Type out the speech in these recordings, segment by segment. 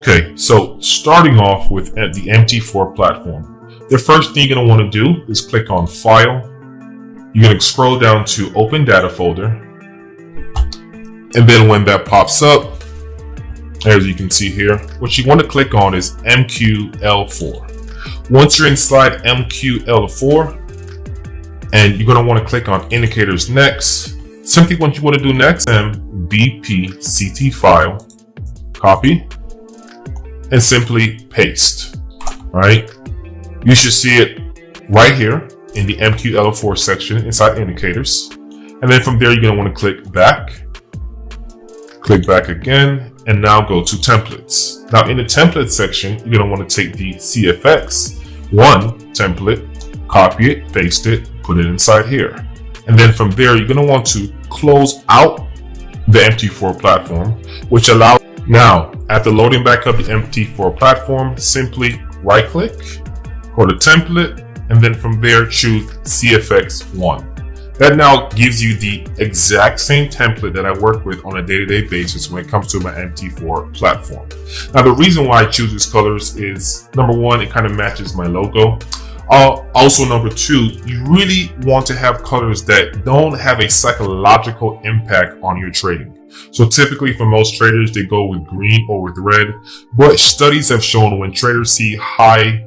Okay, so starting off with the MT4 platform, the first thing you're going to want to do is click on File. You're going to scroll down to Open Data Folder. And then when that pops up, as you can see here, what you want to click on is MQL4. Once you're inside MQL4, and you're going to want to click on Indicators Next, simply what you want to do next, BPCT file, copy, and simply paste. Right? You should see it right here in the MQL4 section inside Indicators. And then from there, you're going to want to click back again, and now go to Templates. Now in the Template section, you're going to want to take the CFX1 template, copy it, paste it, put it inside here. And then from there, you're going to want to close out the MT4 platform, which allows. Now, after loading back up the MT4 platform, simply right click, go to template, and then from there choose CFX1. That now gives you the exact same template that I work with on a day-to-day basis when it comes to my MT4 platform. Now, the reason why I choose these colors is, number one, it kind of matches my logo. Also, number two, you really want to have colors that don't have a psychological impact on your trading. So typically for most traders, they go with green or with red. But studies have shown when traders see high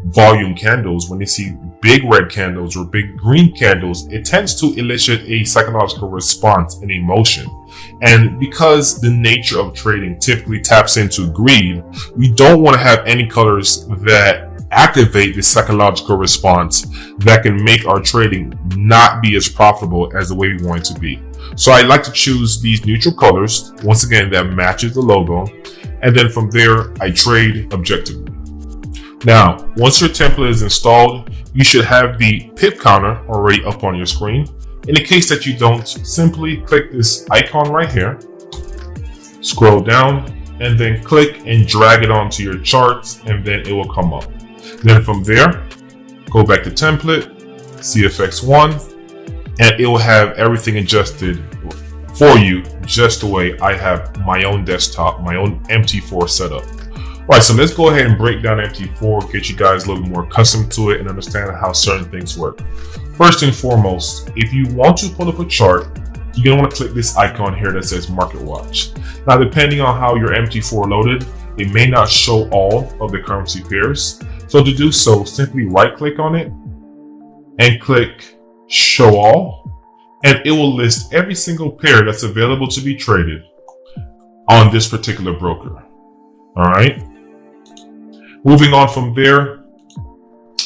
volume candles, when they see big red candles or big green candles, it tends to elicit a psychological response and emotion. And because the nature of trading typically taps into greed, we don't want to have any colors that activate the psychological response that can make our trading not be as profitable as the way we want it to be. So I like to choose these neutral colors, once again, that matches the logo. And then from there, I trade objectively. Now, once your template is installed, you should have the pip counter already up on your screen. In the case that you don't, simply click this icon right here, scroll down, and then click and drag it onto your charts, and then it will come up. Then from there, go back to template, CFX1, and it will have everything adjusted for you just the way I have my own desktop, my own MT4 setup. All right, so let's go ahead and break down MT4, get you guys a little bit more accustomed to it and understand how certain things work. First and foremost, if you want to pull up a chart, you're going to want to click this icon here that says Market Watch. Now, depending on how your MT4 loaded, it may not show all of the currency pairs. So to do so, simply right click on it and click Show All, and it will list every single pair that's available to be traded on this particular broker. All right. Moving on from there,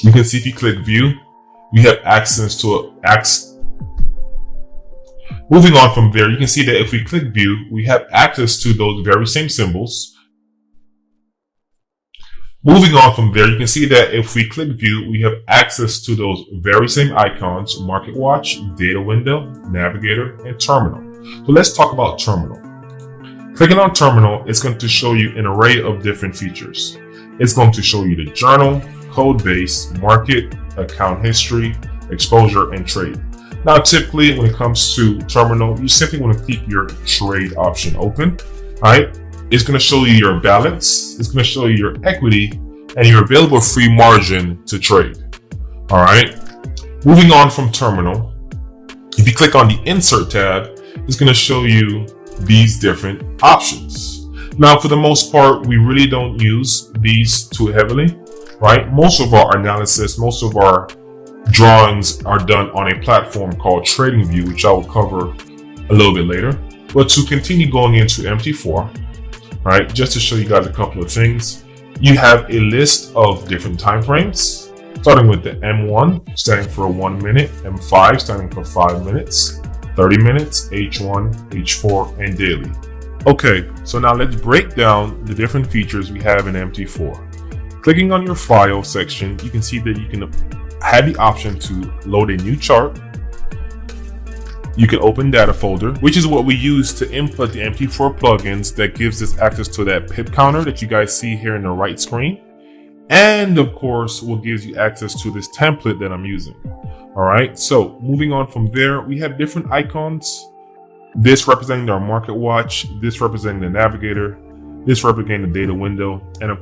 you can see if you click View, you have access to Moving on from there, you can see that if we click View, we have access to those very same symbols. Moving on from there, you can see that if we click View, we have access to those very same icons: Market Watch, Data Window, Navigator, and Terminal. So let's talk about Terminal. Clicking on Terminal, it's going to show you an array of different features. It's going to show you the journal, code base, market, account history, exposure, and trade. Now, typically when it comes to Terminal, you simply want to keep your trade option open. All right. It's going to show you your balance, it's going to show you your equity, and your available free margin to trade. All right. Moving on from Terminal, if you click on the Insert tab, it's going to show you these different options. Now, for the most part, we really don't use these too heavily, right? Most of our analysis, most of our drawings are done on a platform called TradingView, which I will cover a little bit later. But to continue going into MT4, right, just to show you guys a couple of things, you have a list of different time frames, starting with the M1 standing for 1 minute, M5 standing for 5 minutes, 30 minutes, H1, H4, and daily. Okay, so now let's break down the different features we have in MT4. Clicking on your file section, you can see that you can have the option to load a new chart. You can open data folder, which is what we use to input the MT4 plugins that gives us access to that pip counter that you guys see here in the right screen. And of course, what gives you access to this template that I'm using. All right, so moving on from there, we have different icons. This representing our market watch, this representing the navigator, This replicating the data window, and of